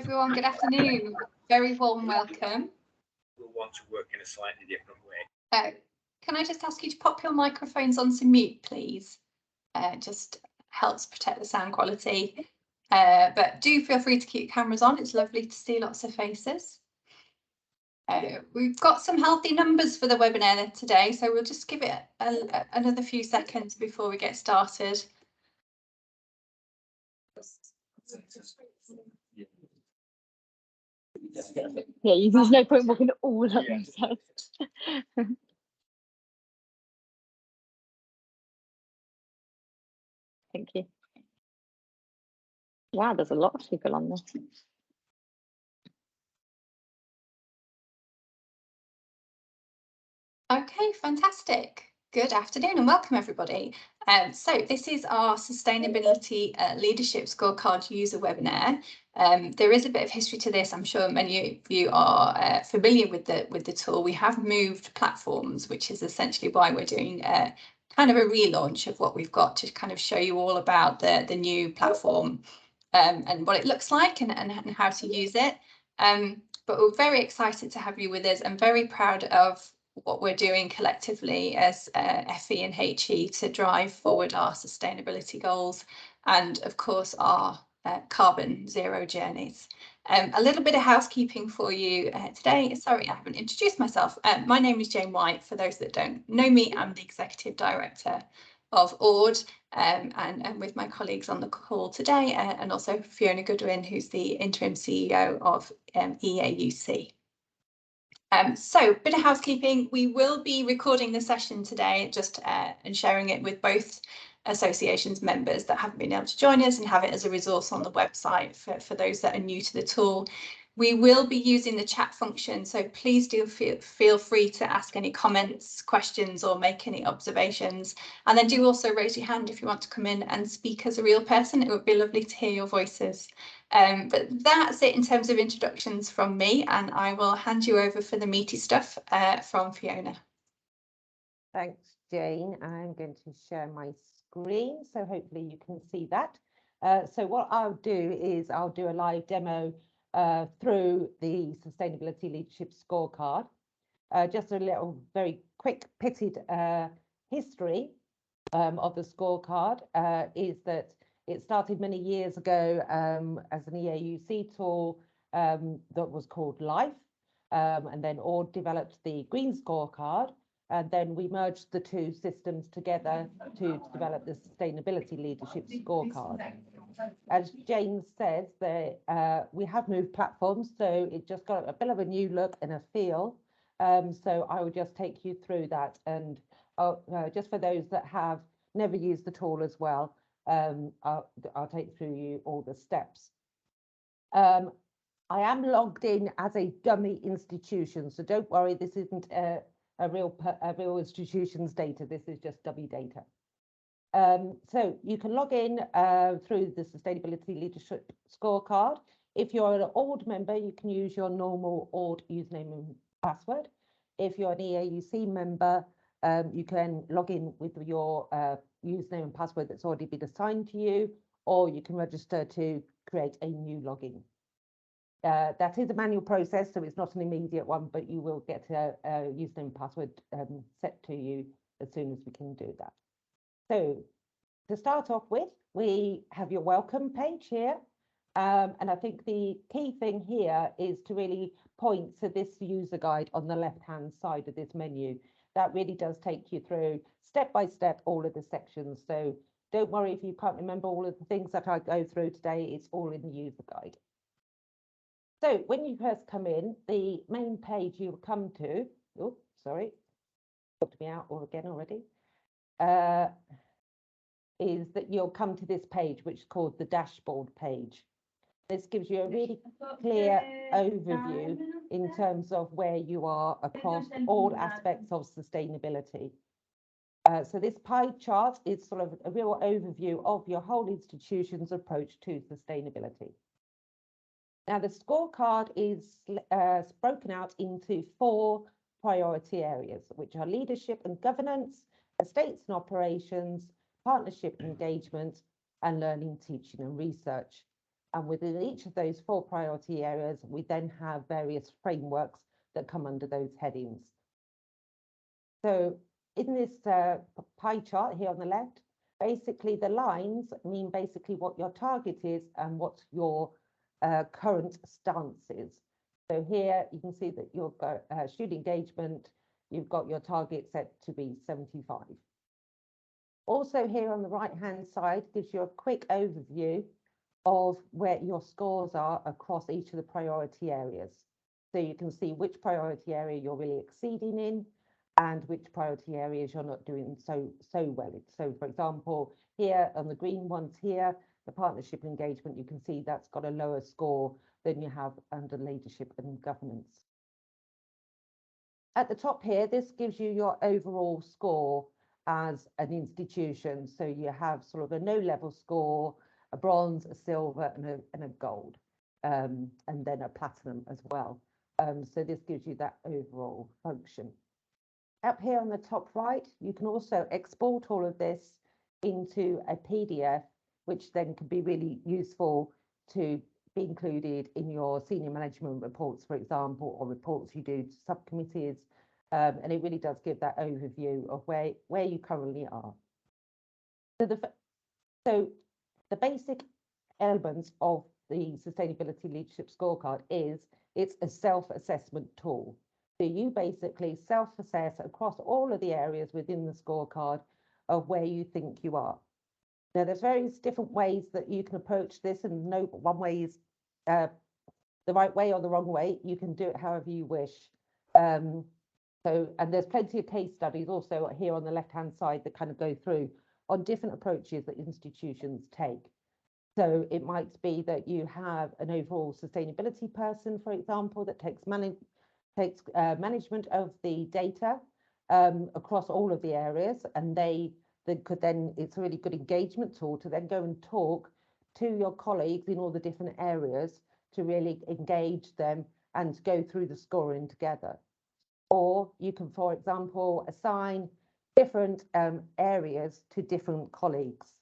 everyone. Good afternoon. Very warm welcome. We'll want to work in a slightly different way. Can I just ask you to pop your microphones onto mute, please? Just helps protect the sound quality. But do feel free to keep your cameras on. It's lovely to see lots of faces. We've got some healthy numbers for the webinar today, so we'll just give it another few seconds before we get started. Yeah, there's no point walking all up themselves. Thank you. Wow, there's a lot of people on this. Okay, fantastic. Good afternoon and welcome everybody. So this is our Sustainability Leadership Scorecard User Webinar. There is a bit of history to this. I'm sure many of you are familiar with the tool. We have moved platforms, which is essentially why we're doing kind of a relaunch of what we've got to kind of show you all about the new platform and what it looks like and how to use it. But we're very excited to have you with us. I'm very proud of what we're doing collectively as FE and HE to drive forward our sustainability goals and of course our carbon zero journeys. A little bit of housekeeping for you today. Sorry, I haven't introduced myself. My name is Jane White. For those that don't know me, I'm the Executive Director of ORD and with my colleagues on the call today and also Fiona Goodwin, who's the Interim CEO of EAUC. So a bit of housekeeping. We will be recording the session today and sharing it with both associations members that haven't been able to join us and have it as a resource on the website for those that are new to the tool. We will be using the chat function, so please do feel free to ask any comments, questions or make any observations, and then do also raise your hand if you want to come in and speak as a real person. It would be lovely to hear your voices. But that's it in terms of introductions from me, and I will hand you over for the meaty stuff from Fiona. Thanks, Jane. I'm going to share my screen, so hopefully you can see that. So what I'll do is I'll do a live demo through the Sustainability Leadership Scorecard. Just a little very quick pitted history of the scorecard is that it started many years ago as an EAUC tool that was called LIFE, and then ORD developed the green scorecard, and then we merged the two systems together to develop the Sustainability Leadership Scorecard. As Jane says, we have moved platforms, so it just got a bit of a new look and a feel. So I will just take you through that, and just for those that have never used the tool as well, I'll take through you all the steps. I am logged in as a dummy institution, so don't worry, this isn't a real institution's data. This is just dummy data. So you can log in through the Sustainability Leadership Scorecard. If you're an ORD member, you can use your normal ORD username and password. If you're an EAUC member, you can log in with your username and password that's already been assigned to you, or you can register to create a new login. That is a manual process, so it's not an immediate one, but you will get a username and password set to you as soon as we can do that. So to start off with, we have your welcome page here. And I think the key thing here is to really point to this user guide on the left-hand side of this menu. That really does take you through step by step all of the sections. So don't worry if you can't remember all of the things that I go through today, it's all in the user guide. So when you first come in, the main page you'll come to, oh, sorry, booked me out all again already, is that you'll come to this page, which is called the dashboard page. This gives you a really clear overview in terms of where you are across all aspects of sustainability. So this pie chart is sort of a real overview of your whole institution's approach to sustainability. Now, the scorecard is broken out into 4 priority areas, which are leadership and governance, estates and operations, partnership and engagement, and learning, teaching and research. And within each of those 4 priority areas, we then have various frameworks that come under those headings. So in this pie chart here on the left, basically the lines mean basically what your target is and what your current stance is. So here you can see that you've got student engagement, you've got your target set to be 75. Also here on the right-hand side gives you a quick overview of where your scores are across each of the priority areas. So you can see which priority area you're really exceeding in and which priority areas you're not doing so well in. So for example, here on the green ones here, the partnership engagement, you can see that's got a lower score than you have under leadership and governance. At the top here, this gives you your overall score as an institution. So you have sort of a no level score, a bronze, a silver, and a gold, and then a platinum as well. So this gives you that overall function. Up here on the top right, you can also export all of this into a PDF, which then can be really useful to be included in your senior management reports, for example, or reports you do to subcommittees. And it really does give that overview of where you currently are. So the basic elements of the Sustainability Leadership Scorecard is it's a self-assessment tool. So you basically self-assess across all of the areas within the scorecard of where you think you are. Now, there's various different ways that you can approach this, and no one way is the right way or the wrong way. You can do it however you wish. And there's plenty of case studies also here on the left-hand side that kind of go through on different approaches that institutions take. So it might be that you have an overall sustainability person, for example, that takes management of the data across all of the areas, and they could then, it's a really good engagement tool to then go and talk to your colleagues in all the different areas to really engage them and go through the scoring together. Or you can, for example, assign different areas to different colleagues.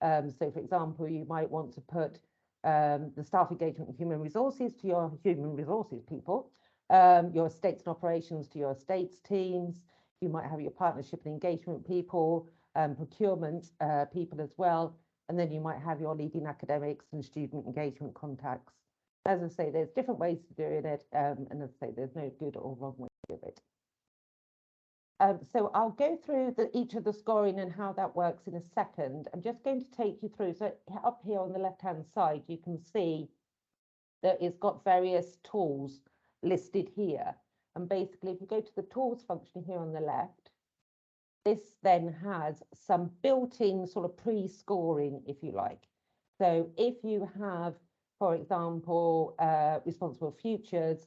So, for example, you might want to put the staff engagement and human resources to your human resources people, your estates and operations to your estates teams. You might have your partnership and engagement people, procurement people as well. And then you might have your leading academics and student engagement contacts. As I say, there's different ways of doing it. And as I say, there's no good or wrong way to do it. So I'll go through each of the scoring and how that works in a second. I'm just going to take you through. So up here on the left-hand side, you can see that it's got various tools listed here. And basically, if you go to the tools function here on the left, this then has some built-in sort of pre-scoring, if you like. So if you have, for example, responsible futures,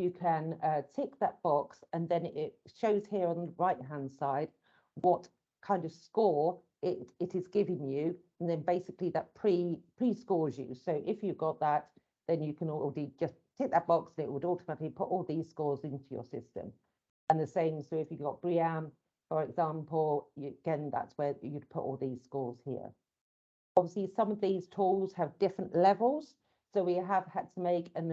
you can tick that box, and then it shows here on the right-hand side what kind of score it is giving you, and then basically that pre-scores you. So if you've got that, then you can already just tick that box, and it would automatically put all these scores into your system. And the same, so if you've got BRIAM, for example, again, that's where you'd put all these scores here. Obviously, some of these tools have different levels. So we have had to make an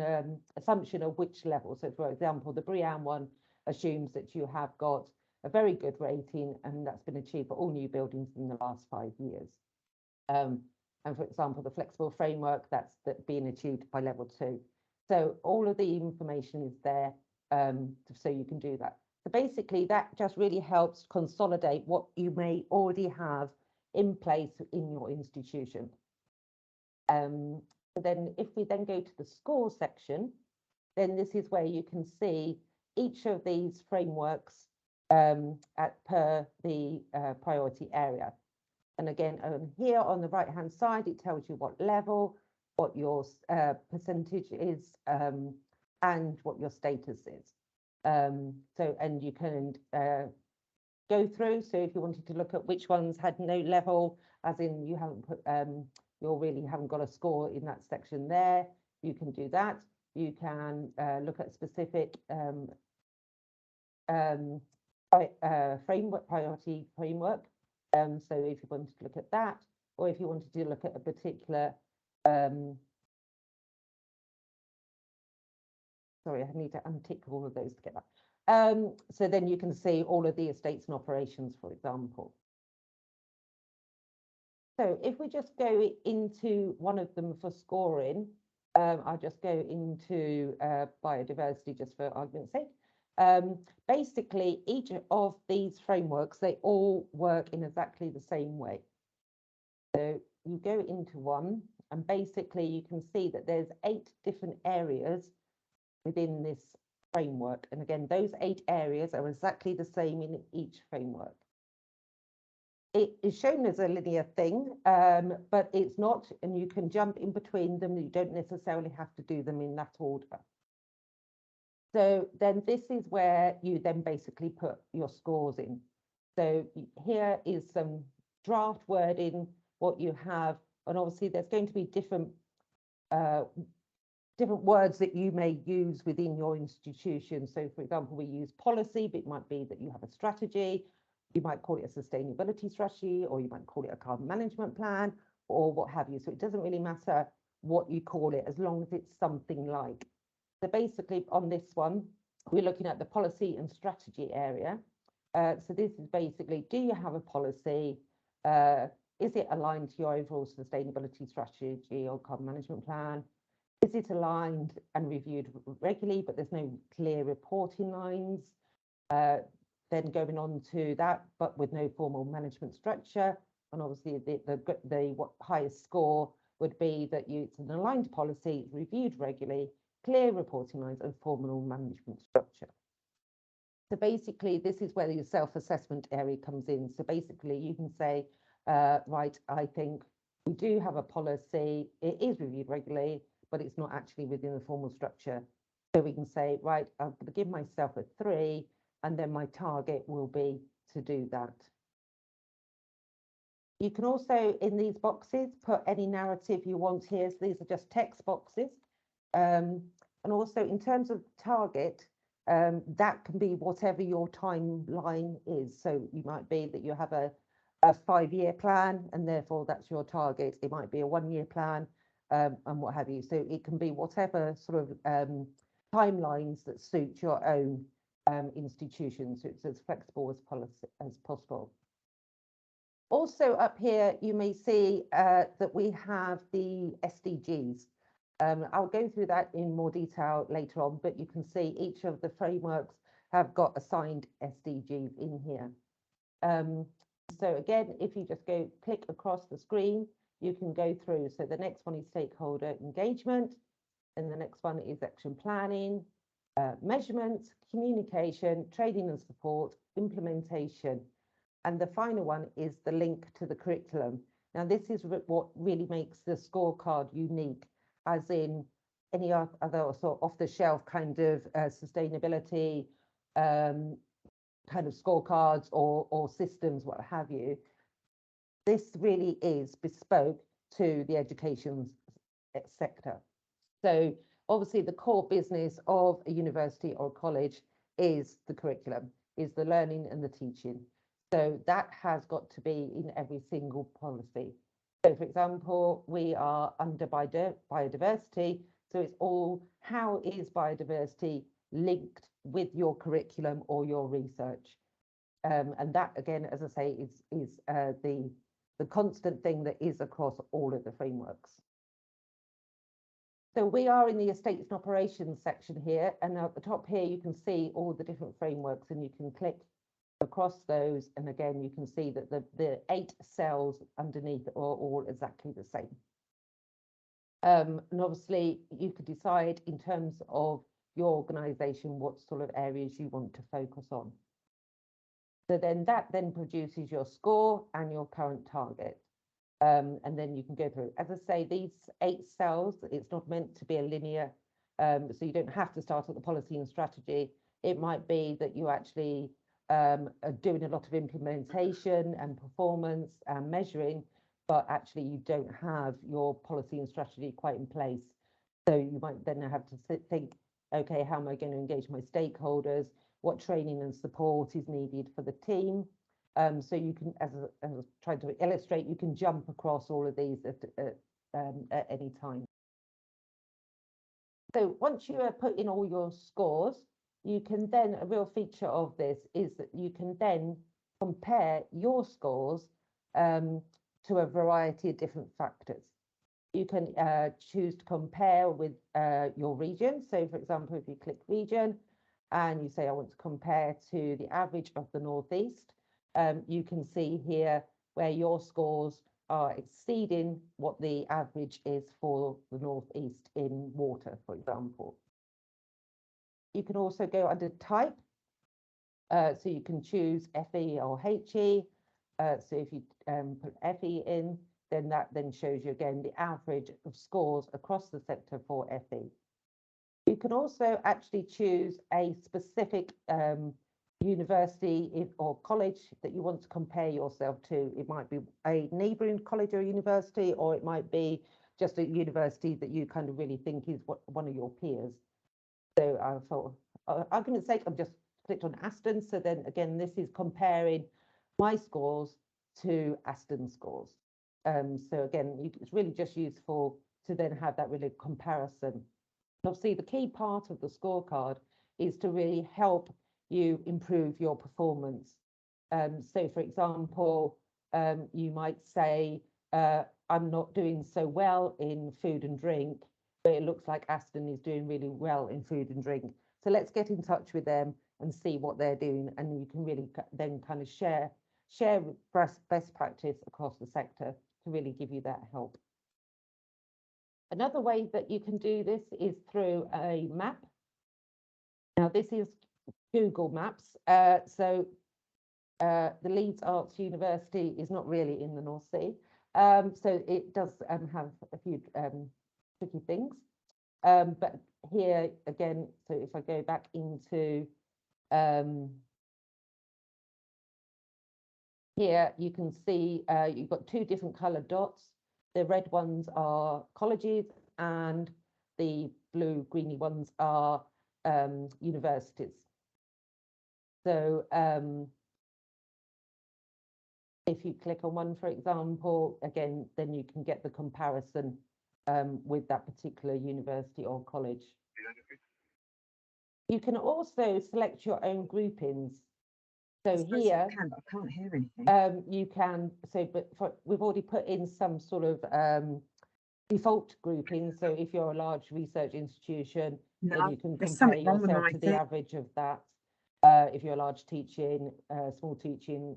assumption of which level. So for example, the BRIAM one assumes that you have got a very good rating, and that's been achieved for all new buildings in the last 5 years. And for example, the flexible framework, that's being achieved by level 2. So all of the information is there, so you can do that. So basically, that just really helps consolidate what you may already have in place in your institution. So then if we then go to the score section, then this is where you can see each of these frameworks per the priority area. And again, here on the right-hand side, it tells you what level, what your percentage is, and what your status is. So, and you can go through. So if you wanted to look at which ones had no level, as in you haven't put, you really haven't got a score in that section there, you can do that. You can look at specific priority framework. So if you wanted to look at that, or if you wanted to look at a particular sorry, I need to untick all of those together. So then you can see all of the estates and operations, for example. So if we just go into one of them for scoring, I'll just go into biodiversity just for argument's sake. Basically, each of these frameworks, they all work in exactly the same way. So you go into one, and basically you can see that there's 8 different areas within this framework. And again, those 8 areas are exactly the same in each framework. It is shown as a linear thing, but it's not, and you can jump in between them. You don't necessarily have to do them in that order. So then this is where you then basically put your scores in. So here is some draft wording, what you have, and obviously there's going to be different words that you may use within your institution. So for example, we use policy, but it might be that you have a strategy. You might call it a sustainability strategy, or you might call it a carbon management plan, or what have you. So it doesn't really matter what you call it, as long as it's something like. So basically on this one, we're looking at the policy and strategy area. So this is basically, do you have a policy? Is it aligned to your overall sustainability strategy or carbon management plan? Is it aligned and reviewed regularly, but there's no clear reporting lines? Then going on to that, but with no formal management structure. And obviously the highest score would be that it's an aligned policy, reviewed regularly, clear reporting lines and formal management structure. So basically, this is where your self-assessment area comes in. So basically you can say, right, I think we do have a policy, it is reviewed regularly, but it's not actually within the formal structure. So we can say, right, I'm going to give myself a 3, and then my target will be to do that. You can also, in these boxes, put any narrative you want here. So these are just text boxes. And also in terms of target, that can be whatever your timeline is. So you might be that you have a 5-year plan, and therefore that's your target. It might be a 1-year plan, and what have you. So it can be whatever sort of timelines that suit your own institutions. So it's as flexible as possible. Also up here, you may see that we have the SDGs. I'll go through that in more detail later on, but you can see each of the frameworks have got assigned SDGs in here. So again, if you just go click across the screen, you can go through. So the next one is stakeholder engagement, and the next one is action planning, measurement, communication, training and support, implementation. And the final one is the link to the curriculum. Now, this is what really makes the scorecard unique, as in any other sort of off-the-shelf kind of sustainability kind of scorecards or systems, what have you. This really is bespoke to the education sector. So obviously the core business of a university or a college is the curriculum, is the learning and the teaching. So that has got to be in every single policy. So for example, we are under biodiversity. So it's all, how is biodiversity linked with your curriculum or your research? And that, again, as I say, is the constant thing that is across all of the frameworks. So we are in the estates and operations section here, and at the top here you can see all the different frameworks, and you can click across those, and again you can see that the 8 cells underneath are all exactly the same. And obviously you could decide in terms of your organisation what sort of areas you want to focus on. So then that then produces your score and your current target. And then you can go through. As I say, these 8 cells, it's not meant to be a linear, so you don't have to start at the policy and strategy. It might be that you actually are doing a lot of implementation and performance and measuring, but actually you don't have your policy and strategy quite in place. So you might then have to think, okay, how am I going to engage my stakeholders? What training and support is needed for the team? So you can, as I was trying to illustrate, you can jump across all of these at any time. So once you have put in all your scores, you can then, a real feature of this is that you can then compare your scores to a variety of different factors. You can choose to compare with your region. So for example, if you click region and you say, I want to compare to the average of the Northeast, you can see here where your scores are exceeding what the average is for the Northeast in water, for example. You can also go under type. So you can choose FE or HE. So if you put FE in, then that then shows you again the average of scores across the sector for FE. You can also actually choose a specific university or college that you want to compare yourself to. It might be a neighbouring college or university, or it might be just a university that you kind of really think is one of your peers. So I thought, argument's sake, I've just clicked on Aston. So then again, this is comparing my scores to Aston scores. So again, it's really just useful to then have that really comparison. Obviously, the key part of the scorecard is to really help you improve your performance. So for example, you might say, I'm not doing so well in food and drink, but it looks like Aston is doing really well in food and drink. So let's get in touch with them and see what they're doing. And you can really then kind of share best practice across the sector to really give you that help. Another way that you can do this is through a map. Now, this is Google Maps. The Leeds Arts University is not really in the North Sea. So it does have a few tricky things. But here again, so if I go back into here, you can see you've got two different coloured dots. The red ones are colleges and the blue greeny ones are universities. So if you click on one, for example, again, then you can get the comparison with that particular university or college. You can also select your own groupings. So here, I can't hear anything. you can, we've already put in some sort of default grouping. So if you're a large research institution, then you can compare yourself to the average of that. If you're a large teaching, small teaching,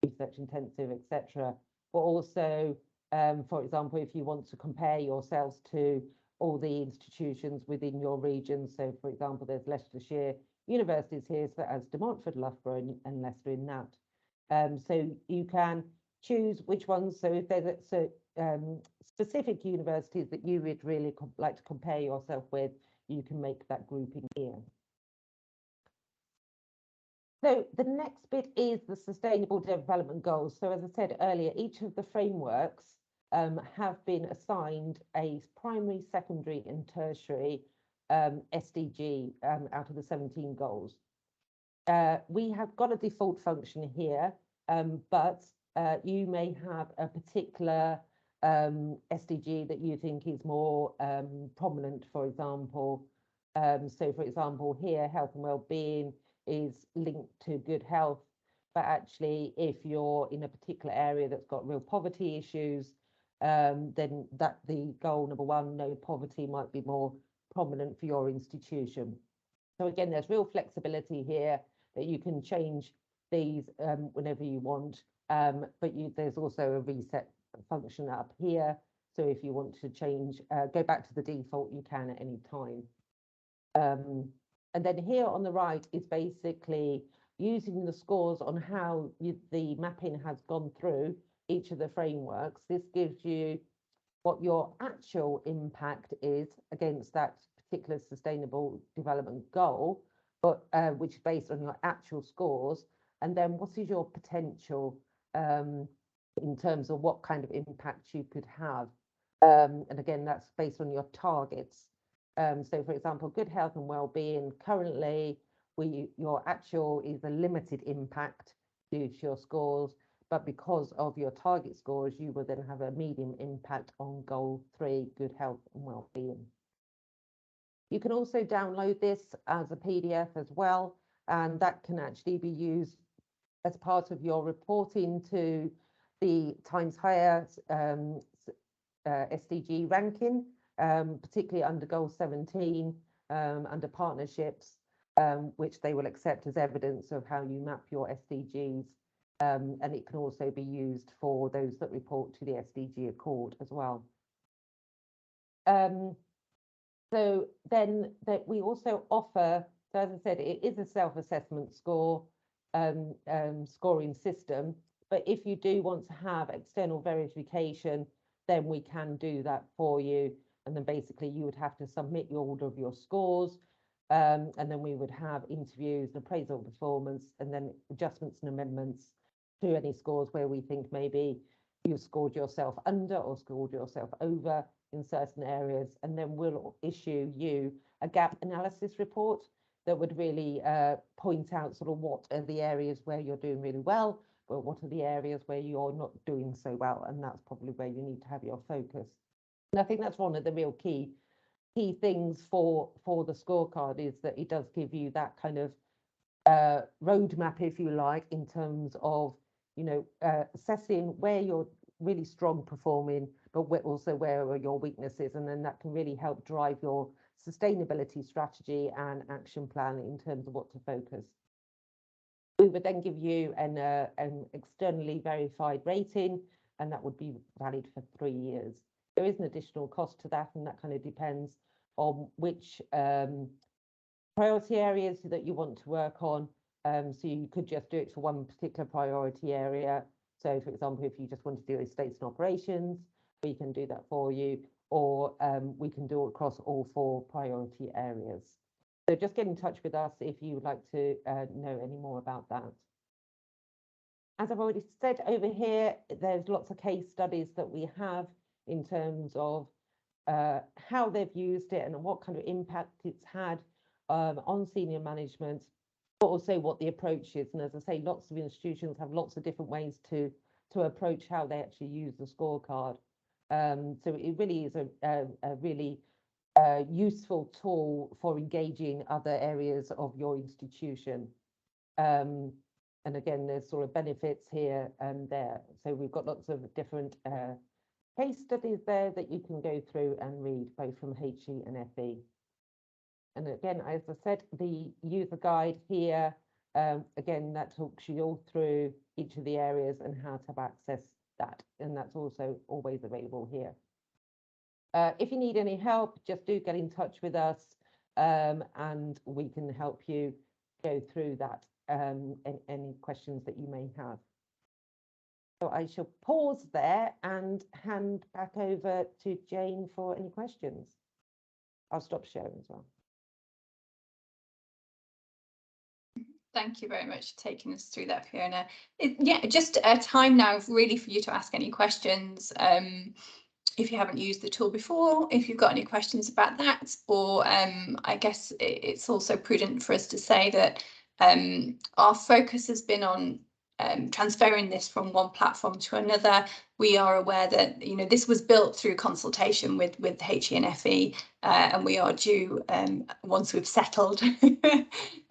research intensive, etc. But also, for example, if you want to compare yourselves to all the institutions within your region. So for example, there's Leicestershire universities here, so as de Montfort, Loughborough and Leicester in that. So you can choose which ones. So if there's specific universities that you would really like to compare yourself with, you can make that grouping here. So the next bit is the Sustainable Development Goals. So as I said earlier, each of the frameworks have been assigned a primary, secondary and tertiary SDG out of the 17 goals. We have got a default function here, but you may have a particular SDG that you think is more prominent, for example. So for example, here, health and well-being is linked to good health, but actually if you're in a particular area that's got real poverty issues, then that the goal number 1, no poverty, might be more prominent for your institution. So again, there's real flexibility here that you can change these whenever you want, but there's also a reset function up here. So if you want to change, go back to the default, you can at any time. And then here on the right is basically using the scores on how the mapping has gone through each of the frameworks. This gives you what your actual impact is against that particular sustainable development goal, but which is based on your actual scores. And then what is your potential in terms of what kind of impact you could have. And again, that's based on your targets. So for example, good health and well-being, currently your actual is a limited impact due to your scores, but because of your target scores, you will then have a medium impact on goal 3, good health and well-being. You can also download this as a PDF as well, and that can actually be used as part of your reporting to the Times Higher SDG ranking, particularly under Goal 17, under partnerships, which they will accept as evidence of how you map your SDGs. And it can also be used for those that report to the SDG Accord as well. So then that we also offer, so as I said, it is a self-assessment score scoring system, but if you do want to have external verification, then we can do that for you. And then basically you would have to submit all of your scores, and then we would have interviews and appraisal performance, and then adjustments and amendments to any scores where we think maybe you scored yourself under or scored yourself over in certain areas, and then we'll issue you a gap analysis report that would really point out sort of what are the areas where you're doing really well, but what are the areas where you're not doing so well, and that's probably where you need to have your focus. And I think that's one of the real key things for the scorecard, is that it does give you that kind of roadmap, if you like, in terms of, you know, assessing where you're really strong performing, but also where are your weaknesses, and then that can really help drive your sustainability strategy and action plan in terms of what to focus. We would then give you an externally verified rating, and that would be valid for 3 years. There is an additional cost to that, and that kind of depends on which priority areas that you want to work on. So you could just do it for one particular priority area. So for example, if you just want to do estates and operations, we can do that for you, or we can do it across all 4 priority areas. So just get in touch with us if you would like to know any more about that. As I've already said over here, there's lots of case studies that we have in terms of how they've used it and what kind of impact it's had on senior management, but also what the approach is. And as I say, lots of institutions have lots of different ways to approach how they actually use the scorecard. So it really is a really useful tool for engaging other areas of your institution. And again, there's sort of benefits here and there. So we've got lots of different case studies there that you can go through and read, both from HE and FE. And again, as I said, the user guide here, again, that talks you all through each of the areas and how to access that. And that's also always available here. If you need any help, just do get in touch with us, and we can help you go through that, any questions that you may have. So I shall pause there and hand back over to Jane for any questions. I'll stop sharing as well. Thank you very much for taking us through that, Fiona. Yeah, just a time now really for you to ask any questions. If you haven't used the tool before, if you've got any questions about that, or I guess it's also prudent for us to say that our focus has been on transferring this from one platform to another. We are aware that, you know, this was built through consultation with HE and FE, and we are due, once we've settled,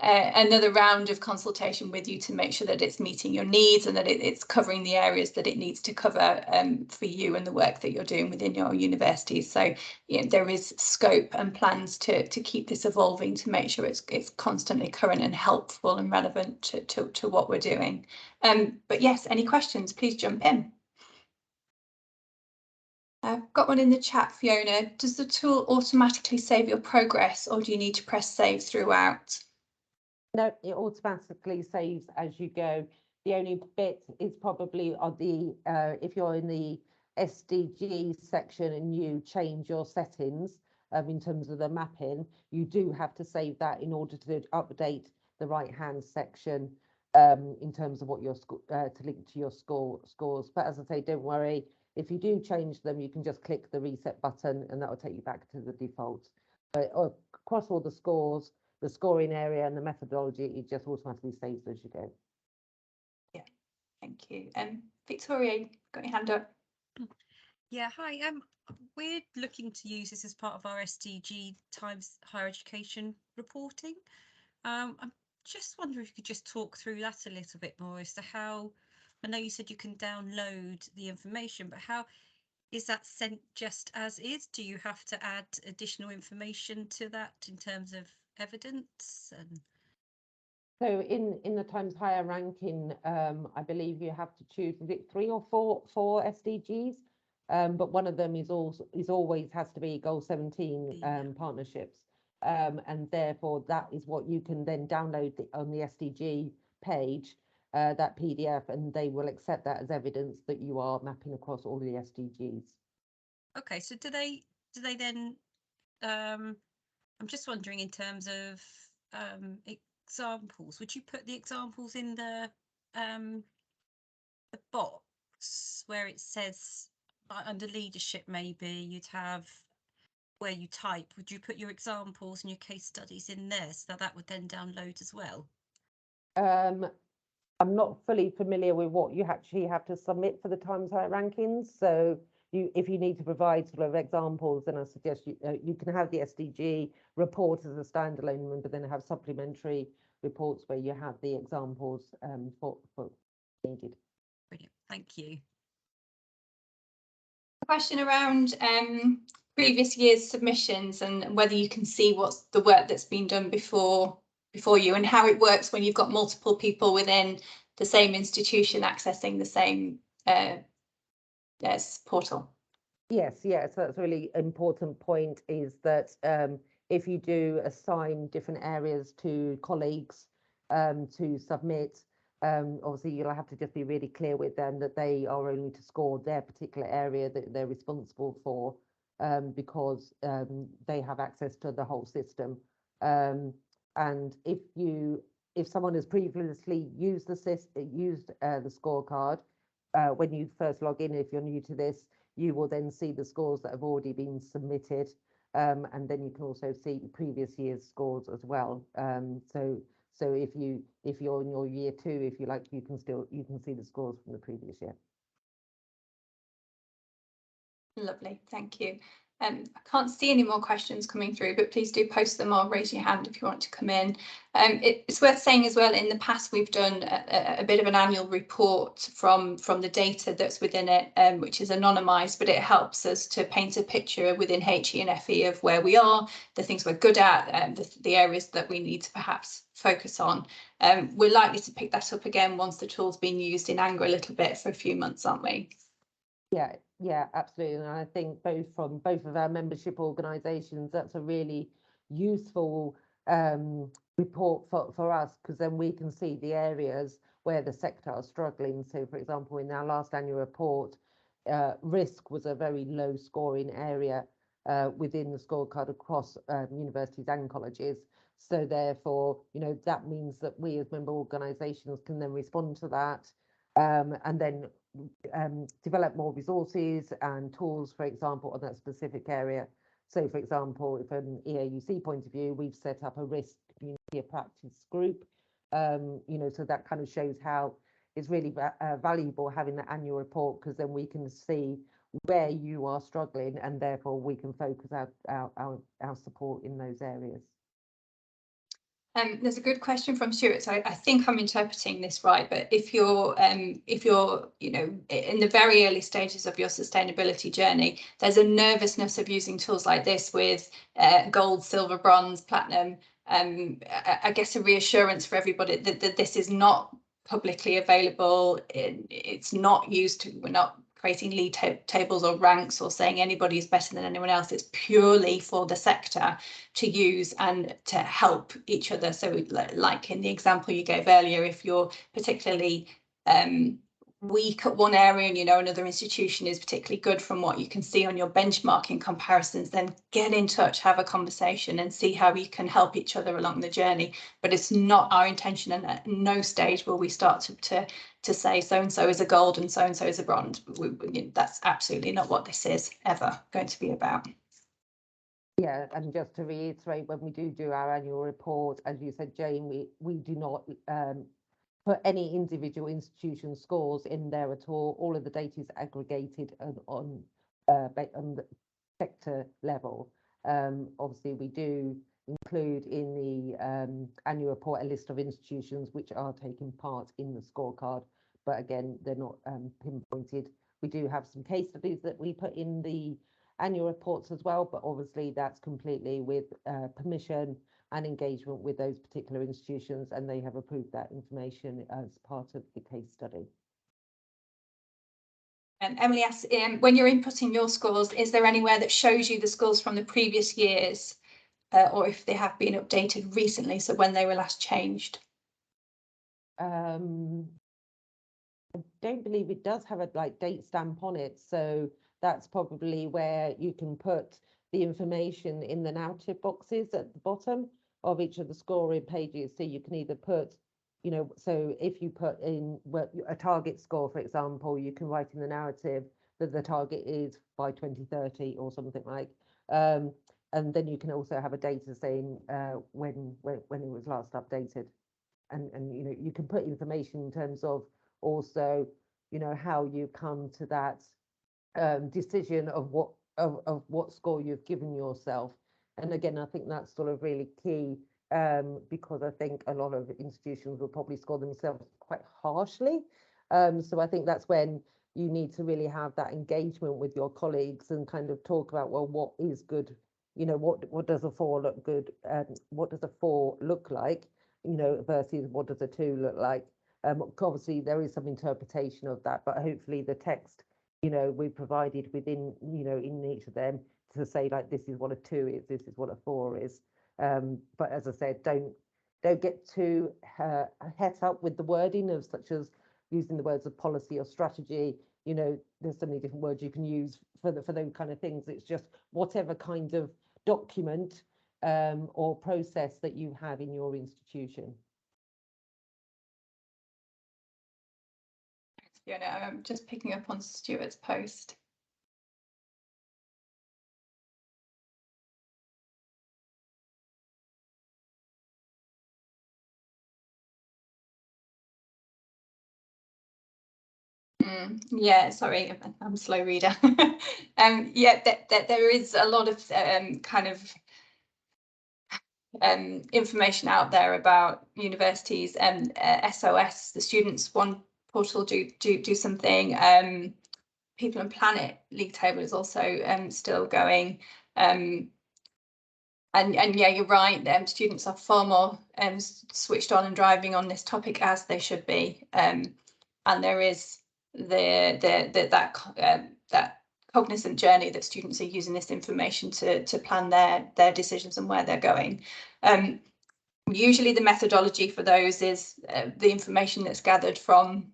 another round of consultation with you to make sure that it's meeting your needs and that it's covering the areas that it needs to cover for you and the work that you're doing within your university. So, you know, there is scope and plans to keep this evolving to make sure it's constantly current and helpful and relevant to what we're doing. But yes, any questions, please jump in. I've got one in the chat, Fiona. Does the tool automatically save your progress, or do you need to press save throughout? No, it automatically saves as you go. The only bit is probably on the if you're in the SDG section and you change your settings in terms of the mapping, you do have to save that in order to update the right-hand section in terms of what your to link to your scores. But as I say, don't worry. If you do change them, you can just click the reset button and that will take you back to the default. But across all the scores, the scoring area and the methodology, it just automatically saves as you go. Yeah, thank you. Victoria, got your hand up. Yeah, hi. We're looking to use this as part of our SDG times higher education reporting. I'm just wondering if you could just talk through that a little bit more as to how, I know you said you can download the information, but how is that sent just as is? Do you have to add additional information to that in terms of evidence? And So in the Times Higher ranking, I believe you have to choose, is it 3 or 4 SDGs? But one of them is always has to be Goal 17 partnerships. And therefore that is what you can then download on the SDG page, that PDF, and they will accept that as evidence that you are mapping across all the SDGs. okay, so do they then I'm just wondering in terms of examples, would you put the examples in the box where it says under leadership, maybe you'd have where you type, would you put your examples and your case studies in there so that would then download as well? I'm not fully familiar with what you actually have to submit for the Times Higher rankings. So if you need to provide sort of examples, then I suggest you can have the SDG report as a standalone one, but then have supplementary reports where you have the examples for needed. Brilliant, thank you. A question around previous year's submissions and whether you can see what's the work that's been done before you, and how it works when you've got multiple people within the same institution accessing the same portal. Yes, so that's a really important point, is that if you do assign different areas to colleagues to submit, obviously you'll have to just be really clear with them that they are only to score their particular area that they're responsible for, because they have access to the whole system. And if someone has previously used the scorecard, when you first log in, if you're new to this, you will then see the scores that have already been submitted, and then you can also see previous year's scores as well. So if you're in your year 2, if you like, you can see the scores from the previous year. Lovely, thank you. I can't see any more questions coming through, but please do post them or raise your hand if you want to come in. It's worth saying as well, in the past we've done a bit of an annual report from the data that's within it, which is anonymised, but it helps us to paint a picture within HE and FE of where we are, the things we're good at, the areas that we need to perhaps focus on. We're likely to pick that up again once the tool's been used in anger a little bit for a few months, aren't we? Yeah, absolutely. And I think from both of our membership organisations, that's a really useful report for us, because then we can see the areas where the sector are struggling. So, for example, in our last annual report, risk was a very low scoring area within the scorecard across universities and colleges. So therefore, that means that we as member organisations can then respond to that, and then develop more resources and tools, for example, on that specific area. So, for example, from an EAUC point of view, we've set up a risk community of practice group, so that kind of shows how it's really valuable having the annual report, because then we can see where you are struggling, and therefore we can focus our support in those areas. There's a good question from Stuart. So I think I'm interpreting this right, but if you're in the very early stages of your sustainability journey, there's a nervousness of using tools like this with gold, silver, bronze, platinum. I guess a reassurance for everybody that this is not publicly available. It's not used. We're not creating league tables or ranks or saying anybody is better than anyone else. It's purely for the sector to use and to help each other. So like in the example you gave earlier, if you're particularly weak at one area and another institution is particularly good from what you can see on your benchmarking comparisons, then get in touch, have a conversation and see how you can help each other along the journey. But it's not our intention, and at no stage will we start to say so-and-so is a gold and so-and-so is a bronze. That's absolutely not what this is ever going to be about. Yeah, and just to reiterate, when we do our annual report, as you said, Jane, we do not put any individual institution scores in there at all. All of the data is aggregated on on the sector level. Obviously, we do include in the annual report a list of institutions which are taking part in the scorecard, but again, they're not pinpointed. We do have some case studies that we put in the annual reports as well, but obviously that's completely with permission and engagement with those particular institutions, and they have approved that information as part of the case study. Emily asks, when you're inputting your scores, is there anywhere that shows you the scores from the previous years, or if they have been updated recently, so when they were last changed? I don't believe it does have a date stamp on it, so that's probably where you can put the information in the narrative boxes at the bottom of each of the scoring pages. So you can either put, you know, so if you put in a target score, for example, you can write in the narrative that the target is by 2030 or something like, and then you can also have a data saying when it was last updated. And you know, you can put information in terms of also, you know, how you come to that decision of what score you've given yourself. And again, I think that's sort of really key, because I think a lot of institutions will probably score themselves quite harshly. So I think that's when you need to really have that engagement with your colleagues and kind of talk about, well, what is good, you know, what does a 4 look good, what does a 4 look like, you know, versus what does a 2 look like. Obviously there is some interpretation of that, but hopefully the text, you know, we provided within, you know, in each of them to say like, this is what a 2 is, this is what a 4 is. But as I said, don't get too het up with the wording of such as using the words of policy or strategy. You know, there's so many different words you can use for those kind of things. It's just whatever kind of document or process that you have in your institution. Fiona, I'm just picking up on Stuart's post. Yeah, sorry, I'm a slow reader. Yeah, there is a lot of kind of information out there about universities and SOS, the Students One portal do something. People and Planet League Table is also still going. And yeah, you're right. Students are far more switched on and driving on this topic as they should be. And there is that cognizant journey that students are using this information to plan their decisions and where they're going. Usually the methodology for those is the information that's gathered from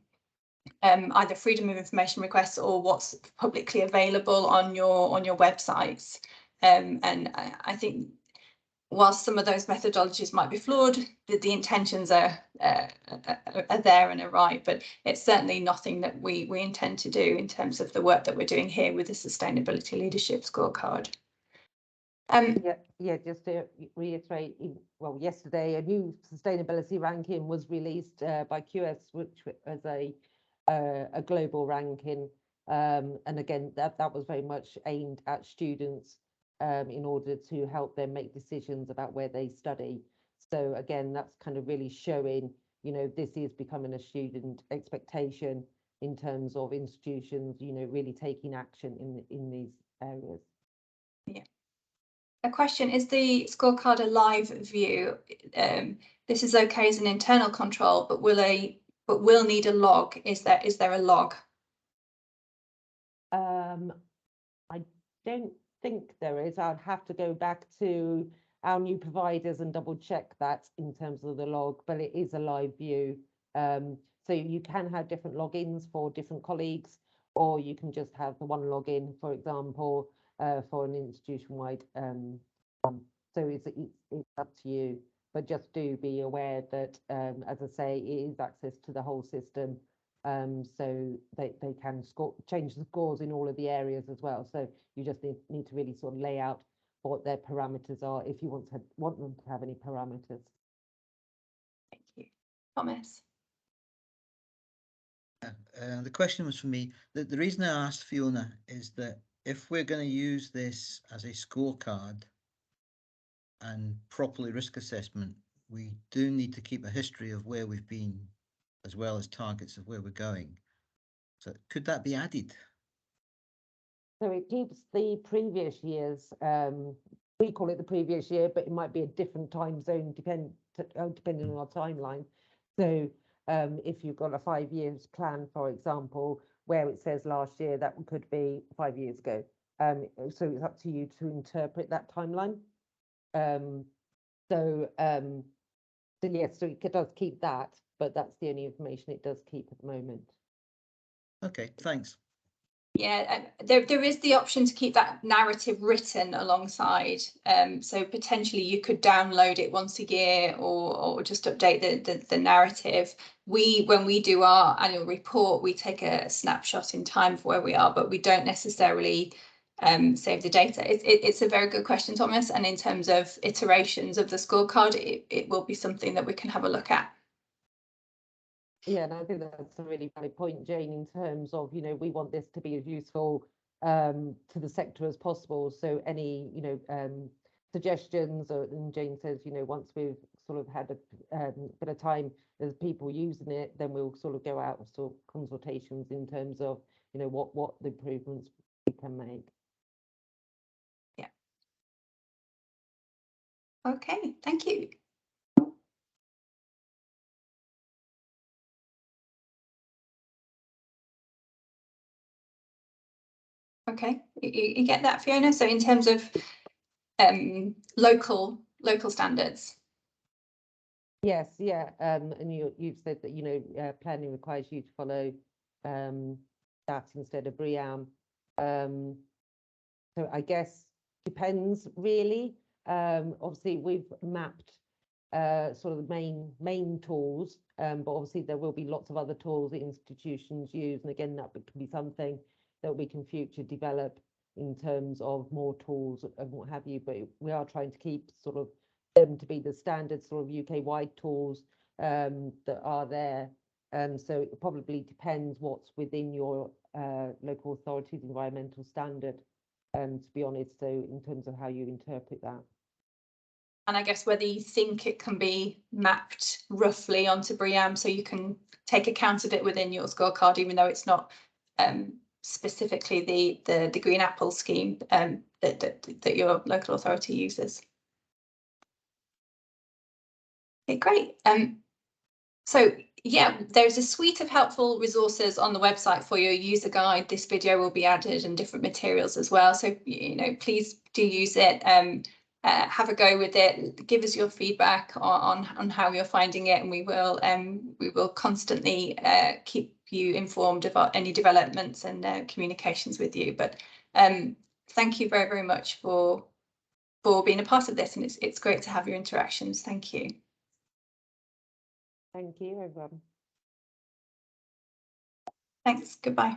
either freedom of information requests or what's publicly available on your websites. And I think whilst some of those methodologies might be flawed, the intentions are there and are right, but it's certainly nothing that we intend to do in terms of the work that we're doing here with the Sustainability Leadership Scorecard. Yeah, just to reiterate, well, yesterday a new sustainability ranking was released by QS, which was a global ranking, and again that was very much aimed at students in order to help them make decisions about where they study. So again, that's kind of really showing, you know, this is becoming a student expectation in terms of institutions, you know, really taking action in these areas. Yeah. A question, is the scorecard a live view? This is okay as an internal control, but will need a log. Is there a log? I don't think there is. I'd have to go back to our new providers and double check that in terms of the log, but it is a live view. So you can have different logins for different colleagues, or you can just have the one login, for example, for an institution-wide. So it's up to you, but just do be aware that, as I say, it is access to the whole system. So they can change the scores in all of the areas as well. So you just need to really sort of lay out what their parameters are if you want them to have any parameters. Thank you. Thomas. The question was for me. The reason I asked Fiona is that if we're going to use this as a scorecard and properly risk assessment, we do need to keep a history of where we've been as well as targets of where we're going. So could that be added? So it keeps the previous years, we call it the previous year, but it might be a different time zone depending on our timeline. So if you've got a 5 years plan, for example, where it says last year, that could be 5 years ago. So it's up to you to interpret that timeline. So yes, so it does keep that, but that's the only information it does keep at the moment. Okay, thanks. Yeah, there is the option to keep that narrative written alongside. So potentially you could download it once a year or just update the narrative. When we do our annual report, we take a snapshot in time of where we are, but we don't necessarily save the data. It's a very good question, Thomas. And in terms of iterations of the scorecard, it will be something that we can have a look at. Yeah, and I think that's a really valid point, Jane, in terms of, we want this to be as useful to the sector as possible. So any, suggestions, and Jane says, once we've sort of had a bit of time, there's people using it, then we'll sort of go out with sort of consultations in terms of, what the improvements we can make. Yeah. Okay, thank you. Okay, you get that, Fiona? So in terms of local standards. Yes, yeah, and you've said that planning requires you to follow that instead of BREEAM. So I guess depends really. Obviously we've mapped sort of the main tools, but obviously there will be lots of other tools that institutions use, and again that can be something that we can future develop in terms of more tools and what have you. But we are trying to keep sort of them to be the standard sort of UK-wide tools that are there. So it probably depends what's within your local authority's environmental standard, to be honest, so in terms of how you interpret that. And I guess whether you think it can be mapped roughly onto BREEAM, so you can take account of it within your scorecard, even though it's not specifically the Green Apple scheme that your local authority uses. Okay, great. So yeah, there's a suite of helpful resources on the website for your user guide. This video will be added and different materials as well. So, please do use it. Have a go with it. Give us your feedback on how you're finding it, and we will constantly keep you informed about any developments and communications with you. But thank you very, very much for being a part of this, and it's great to have your interactions. Thank you. Thank you, everyone. Thanks. Goodbye.